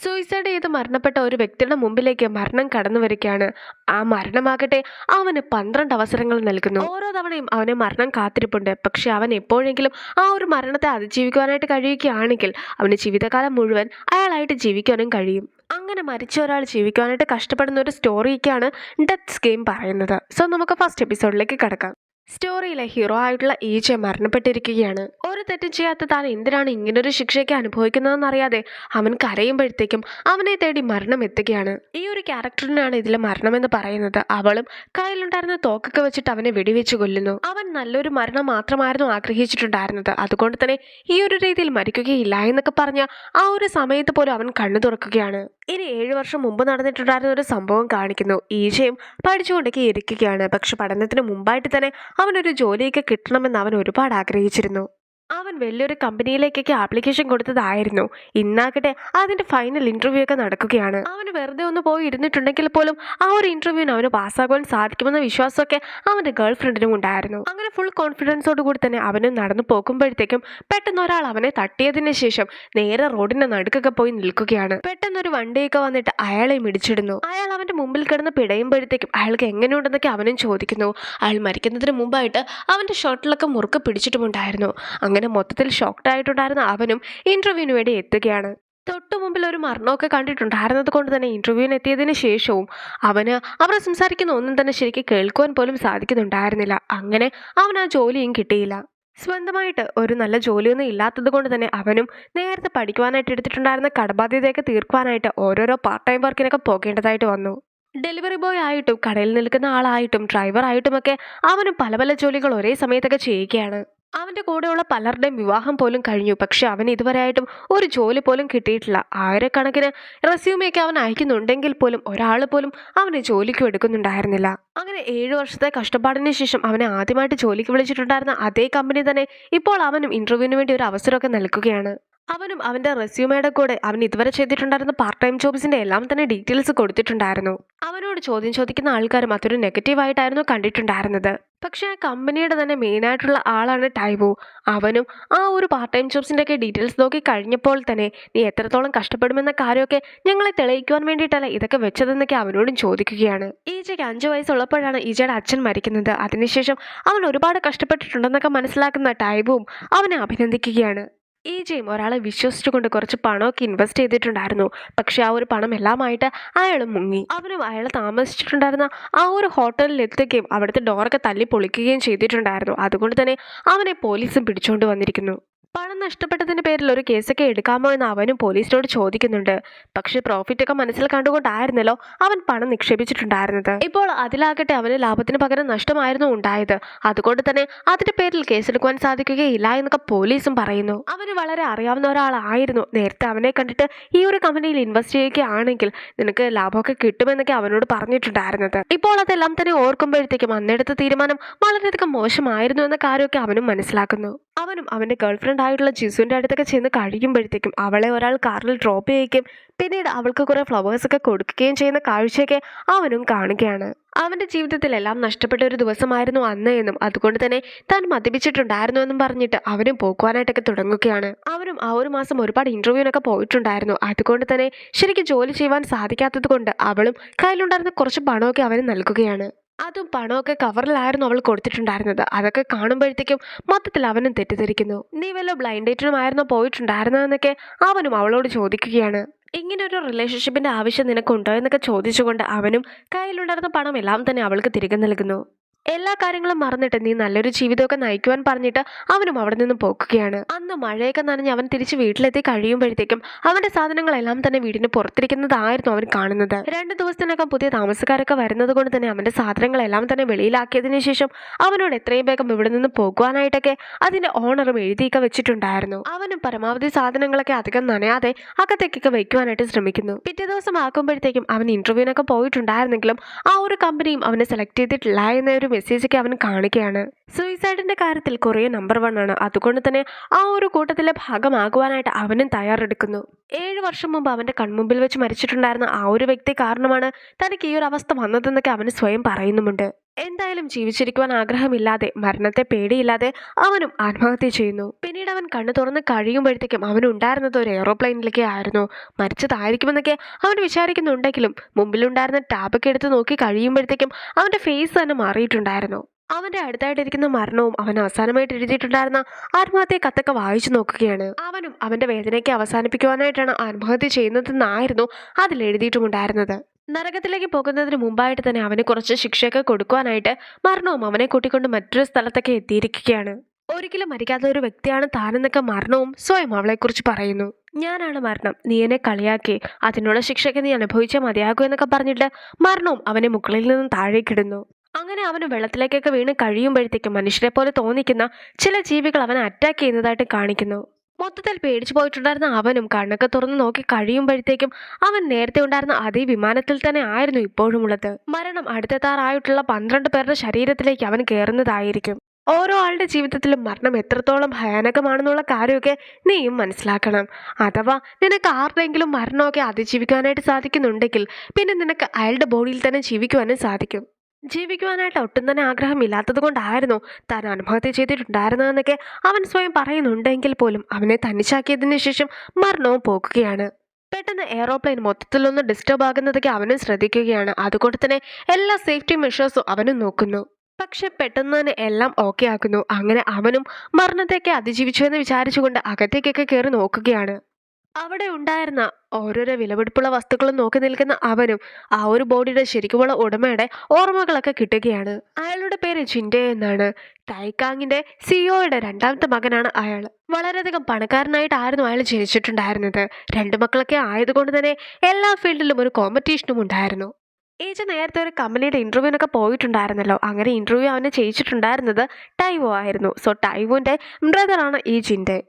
Suicide ചെയ്ത് മരണപ്പെട്ട ഒരു വ്യക്തിയുടെ മുമ്പിലേക്ക് മരണം കടന്നു വരികയാണ്. ആ മരണമാകട്ടെ അവന് 12 അവസരങ്ങൾ നൽകുന്നു. ഓരോ തവണയും അവന് മരണം കാത്തിരിപ്പുണ്ട്. പക്ഷെ അവൻ എപ്പോഴെങ്കിലും ആ ഒരു മരണത്തെ അതിജീവിക്കുവാനായിട്ട് കഴിയുകയാണെങ്കിൽ അവന് ജീവിതകാലം മുഴുവൻ അയാളായിട്ട് ജീവിക്കാനും കഴിയും. അങ്ങനെ മരിച്ച ഒരാൾ ജീവിക്കാനായിട്ട് കഷ്ടപ്പെടുന്ന ഒരു സ്റ്റോറിയൊക്കെയാണ് ഡെത്ത്സ് ഗെയിം പറയുന്നത്. സോ നമുക്ക് ഫസ്റ്റ് എപ്പിസോഡിലേക്ക് കടക്കാം. സ്റ്റോറിയിലെ ഹീറോ ആയിട്ടുള്ള ഈജെ മരണപ്പെട്ടിരിക്കുകയാണ്. ഒരു തെറ്റും ചെയ്യാത്ത താൻ എന്തിനാണ് ഇങ്ങനൊരു ശിക്ഷയൊക്കെ അനുഭവിക്കുന്നതെന്നറിയാതെ അവൻ കരയുമ്പോഴത്തേക്കും അവനെ തേടി മരണം എത്തുകയാണ്. ഈ ഒരു ക്യാരക്ടറിനാണ് ഇതിലെ മരണമെന്ന് പറയുന്നത്. അവളും കയ്യിലുണ്ടായിരുന്ന തോക്കൊക്കെ വെച്ചിട്ട് അവനെ വെടിവെച്ച് കൊല്ലുന്നു. അവൻ നല്ലൊരു മരണം മാത്രമായിരുന്നു ആഗ്രഹിച്ചിട്ടുണ്ടായിരുന്നത്. അതുകൊണ്ട് തന്നെ ഈ ഒരു രീതിയിൽ മരിക്കുകയില്ല എന്നൊക്കെ പറഞ്ഞ ആ ഒരു സമയത്ത് പോലും അവൻ കണ്ണു തുറക്കുകയാണ്. ഇനി 7 വർഷം മുമ്പ് നടന്നിട്ടുണ്ടായിരുന്ന ഒരു സംഭവം കാണിക്കുന്നു. ഈജയും പഠിച്ചുകൊണ്ടൊക്കെ ഇരിക്കുകയാണ്. പക്ഷെ പഠനത്തിന് മുമ്പായിട്ട് തന്നെ അവനൊരു ജോലിയൊക്കെ കിട്ടണമെന്ന് അവൻ ഒരുപാട് ആഗ്രഹിച്ചിരുന്നു. അവൻ വലിയൊരു കമ്പനിയിലേക്കൊക്കെ ആപ്ലിക്കേഷൻ കൊടുത്തതായിരുന്നു. ഇന്നാകട്ടെ അതിന്റെ ഫൈനൽ ഇന്റർവ്യൂ ഒക്കെ നടക്കുകയാണ്. അവന് വെറുതെ ഒന്ന് പോയി ഇരുന്നിട്ടുണ്ടെങ്കിൽ പോലും ആ ഒരു ഇന്റർവ്യൂവിന് അവന് പാസ്സാകുവാൻ സാധിക്കുമെന്ന വിശ്വാസമൊക്കെ അവന്റെ ഗേൾ ഫ്രണ്ടിനും ഉണ്ടായിരുന്നു. അങ്ങനെ ഫുൾ കോൺഫിഡൻസോട് കൂടി തന്നെ അവന് നടന്നു പോകുമ്പോഴത്തേക്കും പെട്ടെന്ന് ഒരാൾ അവനെ തട്ടിയതിന് ശേഷം നേരെ റോഡിന്റെ നടുക്കൊക്കെ പോയി നിൽക്കുകയാണ്. പെട്ടെന്നൊരു വണ്ടിയൊക്കെ വന്നിട്ട് അയാളെ ഇടിച്ചിടുന്നു. അയാൾ അവന്റെ മുമ്പിൽ കിടന്ന് പിടയുമ്പോഴത്തേക്കും അയാൾക്ക് എങ്ങനെയുണ്ടെന്നൊക്കെ അവനും ചോദിക്കുന്നു. അയാൾ മരിക്കുന്നതിന് മുമ്പായിട്ട് അവന്റെ ഷർട്ടിലൊക്കെ മുറുക്ക് പിടിച്ചിട്ടുമുണ്ടായിരുന്നു. അങ്ങനെ മൊത്തത്തിൽ ഷോക്ക്ഡ് ആയിട്ടുണ്ടായിരുന്ന അവനും ഇന്റർവ്യൂവിന് വേണ്ടി എത്തുകയാണ്. തൊട്ടു മുമ്പിൽ ഒരു മരണമൊക്കെ കണ്ടിട്ടുണ്ടായിരുന്നത് കൊണ്ട് തന്നെ ഇന്റർവ്യൂവിന് എത്തിയതിന് ശേഷവും അവന് അവർ സംസാരിക്കുന്ന ഒന്നും തന്നെ ശരിക്കും കേൾക്കുവാൻ പോലും സാധിക്കുന്നുണ്ടായിരുന്നില്ല. അങ്ങനെ അവൻ ആ ജോലിയും കിട്ടിയില്ല. സ്വന്തമായിട്ട് ഒരു നല്ല ജോലിയൊന്നും ഇല്ലാത്തത് കൊണ്ട് തന്നെ അവനും നേരത്തെ പഠിക്കുവാനായിട്ട് എടുത്തിട്ടുണ്ടായിരുന്ന കടബാധ്യതയൊക്കെ തീർക്കുവാനായിട്ട് ഓരോരോ പാർട്ട് ടൈം വർക്കിനൊക്കെ പോകേണ്ടതായിട്ട് വന്നു. ഡെലിവറി ബോയ് ആയിട്ടും കടയിൽ നിൽക്കുന്ന ആളായിട്ടും ഡ്രൈവർ ആയിട്ടുമൊക്കെ അവനും പല പല ജോലികൾ ഒരേ സമയത്തൊക്കെ ചെയ്യുകയാണ്. അവന്റെ കൂടെയുള്ള പലരുടെയും വിവാഹം പോലും കഴിഞ്ഞു. പക്ഷെ അവൻ ഇതുവരെയായിട്ടും ഒരു ജോലി പോലും കിട്ടിയിട്ടില്ല. ആയിരക്കണക്കിന് റെസ്യൂമൊക്കെ അവൻ അയക്കുന്നുണ്ടെങ്കിൽ പോലും ഒരാൾ പോലും അവനെ ജോലിക്ക് എടുക്കുന്നുണ്ടായിരുന്നില്ല. അങ്ങനെ 7 വർഷത്തെ കഷ്ടപ്പാടിന് ശേഷം അവനെ ആദ്യമായിട്ട് ജോലിക്ക് വിളിച്ചിട്ടുണ്ടായിരുന്ന അതേ കമ്പനി തന്നെ ഇപ്പോൾ അവനും ഇന്റർവ്യൂവിന് വേണ്ടി ഒരു അവസരമൊക്കെ നൽകുകയാണ്. അവനും അവന്റെ റെസ്യൂമയുടെ കൂടെ അവൻ ഇതുവരെ ചെയ്തിട്ടുണ്ടായിരുന്ന പാർട്ട് ടൈം ജോബ്സിന്റെ എല്ലാം തന്നെ ഡീറ്റെയിൽസ് കൊടുത്തിട്ടുണ്ടായിരുന്നു. അവനോട് ചോദ്യം ചോദിക്കുന്ന ആൾക്കാരും അതൊരു നെഗറ്റീവായിട്ടായിരുന്നു കണ്ടിട്ടുണ്ടായിരുന്നത്. പക്ഷെ ആ കമ്പനിയുടെ തന്നെ മെയിനായിട്ടുള്ള ആളാണ് ടൈവോ. അവനും ആ ഒരു പാർട്ട് ടൈം ജോബ്സിന്റെ ഒക്കെ ഡീറ്റെയിൽസ് നോക്കി കഴിഞ്ഞപ്പോൾ തന്നെ നീ എത്രത്തോളം കഷ്ടപ്പെടുമെന്ന കാര്യമൊക്കെ ഞങ്ങളെ തെളിയിക്കുവാൻ വേണ്ടിയിട്ടല്ല ഇതൊക്കെ വെച്ചതെന്നൊക്കെ അവനോടും ചോദിക്കുകയാണ്. ഈജയ്ക്ക് 5 വയസ്സുള്ളപ്പോഴാണ് ഈജയുടെ അച്ഛൻ മരിക്കുന്നത്. അതിനുശേഷം അവൻ ഒരുപാട് കഷ്ടപ്പെട്ടിട്ടുണ്ടെന്നൊക്കെ മനസ്സിലാക്കുന്ന ടൈവോവും അവനെ അഭിനന്ദിക്കുകയാണ്. ഈജയും ഒരാളെ വിശ്വസിച്ചുകൊണ്ട് കുറച്ച് പണമൊക്കെ ഇൻവെസ്റ്റ് ചെയ്തിട്ടുണ്ടായിരുന്നു. പക്ഷെ ആ ഒരു പണം എല്ലാമായിട്ട് അയാൾ മുങ്ങി. അവനും അയാൾ താമസിച്ചിട്ടുണ്ടായിരുന്ന ആ ഒരു ഹോട്ടലിൽ എത്തുകയും അവിടുത്തെ ഡോറൊക്കെ തല്ലി പൊളിക്കുകയും ചെയ്തിട്ടുണ്ടായിരുന്നു. അതുകൊണ്ട് തന്നെ അവനെ പോലീസും പിടിച്ചുകൊണ്ട് വന്നിരിക്കുന്നു. പണം നഷ്ടപ്പെട്ടതിന്റെ പേരിൽ ഒരു കേസൊക്കെ എടുക്കാമോ എന്ന് അവനും പോലീസിനോട് ചോദിക്കുന്നുണ്ട്. പക്ഷെ പ്രോഫിറ്റ് ഒക്കെ മനസ്സിൽ കണ്ടുകൊണ്ടായിരുന്നല്ലോ അവൻ പണം നിക്ഷേപിച്ചിട്ടുണ്ടായിരുന്നത്. ഇപ്പോൾ അതിലാകട്ടെ അവന് ലാഭത്തിന് പകരം നഷ്ടമായിരുന്നു ഉണ്ടായത്. അതുകൊണ്ട് തന്നെ അതിന്റെ പേരിൽ കേസെടുക്കുവാൻ സാധിക്കുകയില്ല എന്നൊക്കെ പോലീസും പറയുന്നു. അവന് വളരെ അറിയാവുന്ന ഒരാളായിരുന്നു. നേരത്തെ അവനെ കണ്ടിട്ട് ഈ ഒരു കമ്പനിയിൽ ഇൻവെസ്റ്റ് ചെയ്യുകയാണെങ്കിൽ നിനക്ക് ലാഭമൊക്കെ കിട്ടുമെന്നൊക്കെ അവനോട് പറഞ്ഞിട്ടുണ്ടായിരുന്നത്. ഇപ്പോൾ അതെല്ലാം തന്നെ ഓർക്കുമ്പോഴത്തേക്കും അന്നെടുത്ത തീരുമാനം വളരെയധികം മോശമായിരുന്നു എന്ന കാര്യമൊക്കെ അവനും മനസ്സിലാക്കുന്നു. അവനും അവന്റെ ഗേൾഫ്രണ്ട് ആയിട്ടുള്ള ജിസുവിന്റെ അടുത്തൊക്കെ ചെന്ന് കഴിയുമ്പോഴത്തേക്കും അവളെ ഒരാൾ കാറിൽ ഡ്രോപ്പ് ചെയ്യുകയും പിന്നീട് അവൾക്ക് കുറെ ഫ്ലവേഴ്സ് ഒക്കെ കൊടുക്കുകയും ചെയ്യുന്ന കാഴ്ചയൊക്കെ അവനും കാണുകയാണ്. അവന്റെ ജീവിതത്തിലെല്ലാം നഷ്ടപ്പെട്ട ഒരു ദിവസമായിരുന്നു അന്ന് എന്നും അതുകൊണ്ട് തന്നെ താൻ മദ്യപിച്ചിട്ടുണ്ടായിരുന്നു എന്നും പറഞ്ഞിട്ട് അവനും പോക്കുവാനായിട്ടൊക്കെ തുടങ്ങുകയാണ്. അവനും ആ ഒരു മാസം ഒരുപാട് ഇന്റർവ്യൂവിനൊക്കെ പോയിട്ടുണ്ടായിരുന്നു. അതുകൊണ്ട് തന്നെ ശരിക്കും ജോലി ചെയ്യുവാൻ സാധിക്കാത്തത് കൊണ്ട് അവളും കയ്യിലുണ്ടായിരുന്ന കുറച്ച് പണമൊക്കെ അവന് നൽകുകയാണ്. അതും പണമൊക്കെ കവറിലായിരുന്നു അവൾ കൊടുത്തിട്ടുണ്ടായിരുന്നത്. അതൊക്കെ കാണുമ്പോഴത്തേക്കും മൊത്തത്തിൽ അവനും തെറ്റിദ്ധരിക്കുന്നു. നീ വല്ല ബ്ലൈൻഡ് ഡേറ്റിനുമായിരുന്നോ പോയിട്ടുണ്ടായിരുന്നതെന്നൊക്കെ അവനും അവളോട് ചോദിക്കുകയാണ്. ഇങ്ങനെ ഒരു റിലേഷൻഷിപ്പിന്റെ ആവശ്യം നിനക്കുണ്ടോ എന്നൊക്കെ ചോദിച്ചുകൊണ്ട് അവനും കയ്യിലുണ്ടായിരുന്ന പണം എല്ലാം തന്നെ അവൾക്ക് തിരികെ നൽകുന്നു. എല്ലാ കാര്യങ്ങളും മറന്നിട്ട് നീ നല്ലൊരു ജീവിതമൊക്കെ നയിക്കുവാൻ പറഞ്ഞിട്ട് അവനും അവിടെ നിന്നും പോക്കുകയാണ്. അന്ന് മഴയൊക്കെ നനഞ്ഞ് അവൻ തിരിച്ച് വീട്ടിലെത്തി കഴിയുമ്പോഴത്തേക്കും അവന്റെ സാധനങ്ങളെല്ലാം തന്നെ വീടിന് പുറത്തിരിക്കുന്നതായിരുന്നു അവൻ കാണുന്നത്. 2 ദിവസത്തിനകം പുതിയ താമസക്കാരൊക്കെ വരുന്നത് കൊണ്ട് തന്നെ അവന്റെ സാധനങ്ങളെല്ലാം തന്നെ വെളിയിലാക്കിയതിനു ശേഷം അവനോട് എത്രയും വേഗം ഇവിടെ നിന്ന് പോകുവാനായിട്ടൊക്കെ അതിന്റെ ഓണറും എഴുതിയൊക്കെ വെച്ചിട്ടുണ്ടായിരുന്നു. അവനും പരമാവധി സാധനങ്ങളൊക്കെ അധികം നനയാതെ അകത്തേക്കൊക്കെ വയ്ക്കുവാനായിട്ട് ശ്രമിക്കുന്നു. പിറ്റേ ദിവസം ആക്കുമ്പോഴത്തേക്കും അവൻ ഇന്റർവ്യൂവിനൊക്കെ പോയിട്ടുണ്ടായിരുന്നെങ്കിലും ആ ഒരു കമ്പനിയും അവനെ സെലക്ട് ചെയ്തിട്ടില്ല എന്നൊരു മെസ്സേജൊക്കെ അവൻ കാണുകയാണ്. സൂയിസൈഡിന്റെ കാര്യത്തിൽ കൊറിയ നമ്പർ 1 ആണ്. അതുകൊണ്ട് തന്നെ ആ ഒരു കൂട്ടത്തിലെ ഭാഗമാകുവാനായിട്ട് അവനും തയ്യാറെടുക്കുന്നു. 7 വർഷം മുമ്പ് അവന്റെ കൺമുമ്പിൽ വെച്ച് മരിച്ചിട്ടുണ്ടായിരുന്ന ആ ഒരു വ്യക്തി കാരണമാണ് തനിക്ക് ഈ ഒരു അവസ്ഥ വന്നതെന്നൊക്കെ അവന് സ്വയം പറയുന്നുമുണ്ട്. എന്തായാലും ജീവിച്ചിരിക്കുവാൻ ആഗ്രഹമില്ലാതെ മരണത്തെ പേടിയില്ലാതെ അവനും ആത്മഹത്യ ചെയ്യുന്നു. പിന്നീട് അവൻ കണ്ണു തുറന്ന് കഴിയുമ്പോഴത്തേക്കും അവനുണ്ടായിരുന്നത് ഒരു എയ്റോപ്ലെയിനിലേക്ക് ആയിരുന്നു. മരിച്ചതായിരിക്കുമെന്നൊക്കെ അവൻ വിചാരിക്കുന്നുണ്ടെങ്കിലും മുമ്പിലുണ്ടായിരുന്ന ടാബൊക്കെ എടുത്ത് നോക്കി കഴിയുമ്പോഴത്തേക്കും അവന്റെ ഫേസ് തന്നെ മാറിയിട്ടുണ്ടായിരുന്നു. അവന്റെ അടുത്തായിട്ടിരിക്കുന്ന മരണവും അവൻ അവസാനമായിട്ട് എഴുതിയിട്ടുണ്ടായിരുന്ന ആത്മഹത്യ കത്തൊക്കെ വായിച്ചു നോക്കുകയാണ്. അവനും അവന്റെ വേദനയ്ക്ക് അവസാനിപ്പിക്കുവാനായിട്ടാണ് ആത്മഹത്യ ചെയ്യുന്നതെന്നായിരുന്നു അതിൽ എഴുതിയിട്ടുമുണ്ടായിരുന്നത്. നരകത്തിലേക്ക് പോകുന്നതിന് മുമ്പായിട്ട് തന്നെ അവന് കുറച്ച് ശിക്ഷയൊക്കെ കൊടുക്കുവാനായിട്ട് മരണവും അവനെ കൂട്ടിക്കൊണ്ട് മറ്റൊരു സ്ഥലത്തൊക്കെ എത്തിയിരിക്കുകയാണ്. ഒരിക്കലും മരിക്കാത്ത ഒരു വ്യക്തിയാണ് താനെന്നൊക്കെ മരണവും സ്വയം അവളെക്കുറിച്ച് പറയുന്നു. ഞാനാണ് മരണം, നീ എന്നെ കളിയാക്കി, അതിനുള്ള ശിക്ഷയ്ക്ക് നീ അനുഭവിച്ചേ മതിയാകൂ എന്നൊക്കെ പറഞ്ഞിട്ട് മരണവും അവനെ മുകളിൽ നിന്നും താഴേക്കിടുന്നു. അങ്ങനെ അവന് വെള്ളത്തിലേക്കൊക്കെ വീണ് കഴിയുമ്പോഴത്തേക്കും മനുഷ്യരെ പോലെ തോന്നിക്കുന്ന ചില ജീവികൾ അവനെ അറ്റാക്ക് ചെയ്യുന്നതായിട്ട് കാണിക്കുന്നു. മൊത്തത്തിൽ പേടിച്ചു പോയിട്ടുണ്ടായിരുന്ന അവനും കണ്ണൊക്കെ തുറന്ന് നോക്കി കഴിയുമ്പോഴത്തേക്കും അവൻ നേരത്തെ ഉണ്ടായിരുന്ന അതേ വിമാനത്തിൽ തന്നെ ആയിരുന്നു ഇപ്പോഴും ഉള്ളത്. മരണം അടുത്തെത്താറായിട്ടുള്ള 12 പേരുടെ ശരീരത്തിലേക്ക് അവൻ കയറുന്നതായിരിക്കും. ഓരോ ആളുടെ ജീവിതത്തിലും മരണം എത്രത്തോളം ഭയാനകമാണെന്നുള്ള കാര്യമൊക്കെ നീയും മനസ്സിലാക്കണം. അഥവാ നിനക്ക് ആരുടെയെങ്കിലും മരണമൊക്കെ അതിജീവിക്കാനായിട്ട് സാധിക്കുന്നുണ്ടെങ്കിൽ പിന്നെ നിനക്ക് അയാളുടെ ബോഡിയിൽ തന്നെ ജീവിക്കുവാനും സാധിക്കും. ജീവിക്കുവാനായിട്ട് ഒട്ടും തന്നെ ആഗ്രഹമില്ലാത്തത് കൊണ്ടായിരുന്നു താൻ ആത്മഹത്യ ചെയ്തിട്ടുണ്ടായിരുന്നതെന്നൊക്കെ അവൻ സ്വയം പറയുന്നുണ്ടെങ്കിൽ പോലും അവനെ തനിച്ചാക്കിയതിനു ശേഷം മരണവും പോകുകയാണ്. പെട്ടെന്ന് എയ്റോപ്ലെയിൻ മൊത്തത്തിലൊന്ന് ഡിസ്റ്റർബ് ആകുന്നതൊക്കെ അവനും ശ്രദ്ധിക്കുകയാണ്. അതുകൊണ്ട് തന്നെ എല്ലാ സേഫ്റ്റി മെഷേഴ്സും അവനും നോക്കുന്നു. പക്ഷെ പെട്ടെന്ന് തന്നെ എല്ലാം ഓക്കെ ആക്കുന്നു. അങ്ങനെ അവനും മരണത്തെയൊക്കെ അതിജീവിച്ചു എന്ന് വിചാരിച്ചുകൊണ്ട് അകത്തേക്കൊക്കെ കയറി നോക്കുകയാണ്. അവിടെ ഉണ്ടായിരുന്ന ഓരോരോ വിലപിടിപ്പുള്ള വസ്തുക്കളും നോക്കി നിൽക്കുന്ന അവനും ആ ഒരു ബോഡിയുടെ ശരിക്കുമുള്ള ഉടമയുടെ ഓർമ്മകളൊക്കെ കിട്ടുകയാണ്. അയാളുടെ പേര് ജിൻഡെ എന്നാണ്. ടൈക്കാങ്ങിന്റെ സിഇഒയുടെ രണ്ടാമത്തെ മകനാണ് അയാൾ. വളരെയധികം പണക്കാരനായിട്ടായിരുന്നു അയാൾ ജനിച്ചിട്ടുണ്ടായിരുന്നത്. 2 മക്കളൊക്കെ ആയതുകൊണ്ട് തന്നെ എല്ലാ ഫീൽഡിലും ഒരു കോമ്പറ്റീഷനും ഉണ്ടായിരുന്നു. ഏജ് നേരത്തെ ഒരു കമ്പനിയുടെ ഇന്റർവ്യൂവിനൊക്കെ പോയിട്ടുണ്ടായിരുന്നല്ലോ. അങ്ങനെ ഇന്റർവ്യൂ അവനെ ചെയ്യിച്ചിട്ടുണ്ടായിരുന്നത് ടൈവോ ആയിരുന്നു. സോ ടൈവോന്റെ ബ്രദറാണ് ഈ ജിൻഡെ.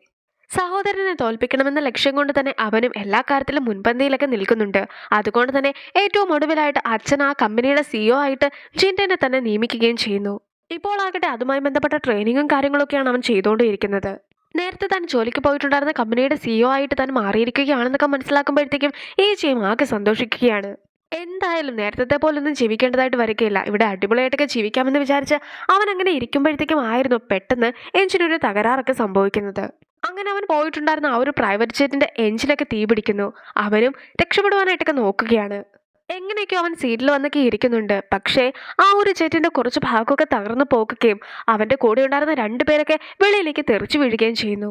സഹോദരനെ തോൽപ്പിക്കണമെന്ന ലക്ഷ്യം കൊണ്ട് തന്നെ അവനും എല്ലാ കാര്യത്തിലും മുൻപന്തിയിലൊക്കെ നിൽക്കുന്നുണ്ട്. അതുകൊണ്ട് തന്നെ ഏറ്റവും ഒടുവിലായിട്ട് അച്ഛൻ ആ കമ്പനിയുടെ സിഇഒ ആയിട്ട് ജിൻഡനെ തന്നെ നിയമിക്കുകയും ചെയ്യുന്നു. ഇപ്പോൾ ആകട്ടെ അതുമായി ബന്ധപ്പെട്ട ട്രെയിനിങ്ങും കാര്യങ്ങളൊക്കെയാണ് അവൻ ചെയ്തുകൊണ്ടിരിക്കുന്നത്. നേരത്തെ താൻ ജോലിക്ക് പോയിട്ടുണ്ടായിരുന്ന കമ്പനിയുടെ സിഇഒ ആയിട്ട് താൻ മാറിയിരിക്കുകയാണെന്നൊക്കെ മനസ്സിലാക്കുമ്പോഴത്തേക്കും ഈ ടീം ആകെ സന്തോഷിക്കുകയാണ്. എന്തായാലും നേരത്തെ പോലൊന്നും ജീവിക്കേണ്ടതായിട്ട് വരികയില്ല, ഇവിടെ അടിപൊളിയായിട്ടൊക്കെ ജീവിക്കാമെന്ന് വിചാരിച്ച് അവൻ അങ്ങനെ ഇരിക്കുമ്പോഴത്തേക്കും ആയിരുന്നു പെട്ടെന്ന് എഞ്ചിനൊരു തകരാറൊക്കെ സംഭവിക്കുന്നത്. അങ്ങനെ അവൻ പോയിട്ടുണ്ടായിരുന്ന ആ ഒരു പ്രൈവറ്റ് ജെറ്റിന്റെ എഞ്ചിനൊക്കെ തീ പിടിക്കുന്നു. അവനും രക്ഷപ്പെടുവാനായിട്ടൊക്കെ നോക്കുകയാണ്. എങ്ങനെയൊക്കെയോ അവൻ സീറ്റിൽ വന്നൊക്കെ ഇരിക്കുന്നുണ്ട്. പക്ഷേ ആ ഒരു ജെറ്റിന്റെ കുറച്ച് ഭാഗമൊക്കെ തകർന്നു പോകുകയും അവന്റെ കൂടെ ഉണ്ടായിരുന്ന 2 പേരൊക്കെ വെളിയിലേക്ക് തെറിച്ചു വീഴുകയും ചെയ്യുന്നു.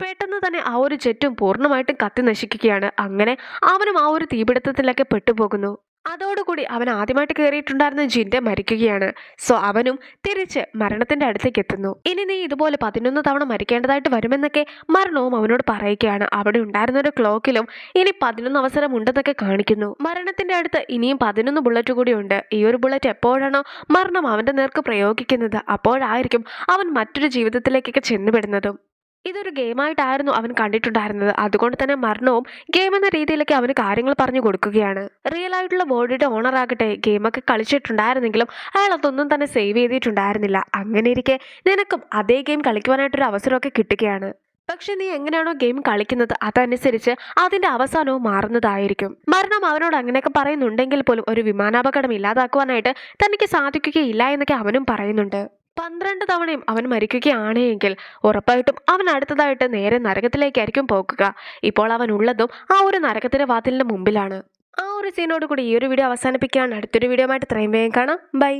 പെട്ടെന്ന് തന്നെ ആ ഒരു ജെറ്റും പൂർണ്ണമായിട്ടും കത്തി നശിക്കുകയാണ്. അങ്ങനെ അവനും ആ ഒരു തീപിടുത്തത്തിലൊക്കെ പെട്ടുപോകുന്നു. അതോടുകൂടി അവൻ ആദ്യമായിട്ട് കയറിയിട്ടുണ്ടായിരുന്ന ജിൻഡെ മരിക്കുകയാണ്. സോ അവനും തിരിച്ച് മരണത്തിന്റെ അടുത്തേക്ക് എത്തുന്നു. ഇനി നീ ഇതുപോലെ 11 തവണ മരിക്കേണ്ടതായിട്ട് വരുമെന്നൊക്കെ മരണവും അവനോട് പറയുകയാണ്. അവിടെ ഉണ്ടായിരുന്ന ഒരു ക്ലോക്കിലും ഇനി 11 അവസരം ഉണ്ടെന്നൊക്കെ കാണിക്കുന്നു. മരണത്തിന്റെ അടുത്ത് ഇനിയും 11 ബുള്ളറ്റ് കൂടി ഉണ്ട്. ഈ ഒരു ബുള്ളറ്റ് എപ്പോഴാണോ മരണം അവന്റെ നേർക്ക് പ്രയോഗിക്കുന്നത് അപ്പോഴായിരിക്കും അവൻ മറ്റൊരു ജീവിതത്തിലേക്കൊക്കെ ചെന്നുപെടുന്നതും. ഇതൊരു ഗെയിമായിട്ടായിരുന്നു അവൻ കണ്ടിട്ടുണ്ടായിരുന്നത്. അതുകൊണ്ട് തന്നെ മരണവും ഗെയിം എന്ന രീതിയിലൊക്കെ അവന് കാര്യങ്ങൾ പറഞ്ഞു കൊടുക്കുകയാണ്. റിയൽ ആയിട്ടുള്ള ബോഡിയുടെ ഓണർ ആകട്ടെ ഗെയിമൊക്കെ കളിച്ചിട്ടുണ്ടായിരുന്നെങ്കിലും അയാൾ അതൊന്നും തന്നെ സേവ് ചെയ്തിട്ടുണ്ടായിരുന്നില്ല. അങ്ങനെ ഇരിക്കെ നിനക്കും അതേ ഗെയിം കളിക്കുവാനായിട്ടൊരു അവസരമൊക്കെ കിട്ടുകയാണ്. പക്ഷെ നീ എങ്ങനെയാണോ ഗെയിം കളിക്കുന്നത് അതനുസരിച്ച് അതിന്റെ അവസാനവും മാറുന്നതായിരിക്കും. മരണം അവനോട് അങ്ങനെയൊക്കെ പറയുന്നുണ്ടെങ്കിൽ പോലും ഒരു വിമാനാപകടം ഇല്ലാതാക്കുവാനായിട്ട് തനിക്ക് സാധിക്കുകയില്ല എന്നൊക്കെ അവനും പറയുന്നുണ്ട്. 12 തവണയും അവൻ മരിക്കുകയാണെങ്കിൽ ഉറപ്പായിട്ടും അവൻ അടുത്തതായിട്ട് നേരെ നരകത്തിലേക്കായിരിക്കും പോകുക. ഇപ്പോൾ അവൻ ഉള്ളതും ആ ഒരു നരകത്തിന്റെ വാതിലിന്റെ മുമ്പിലാണ്. ആ ഒരു സീനോട് കൂടി ഈ ഒരു വീഡിയോ അവസാനിപ്പിക്കുകയാണ്. അടുത്തൊരു വീഡിയോ ആയിട്ട് ഇത്രയും വേഗം കാണാം. ബൈ.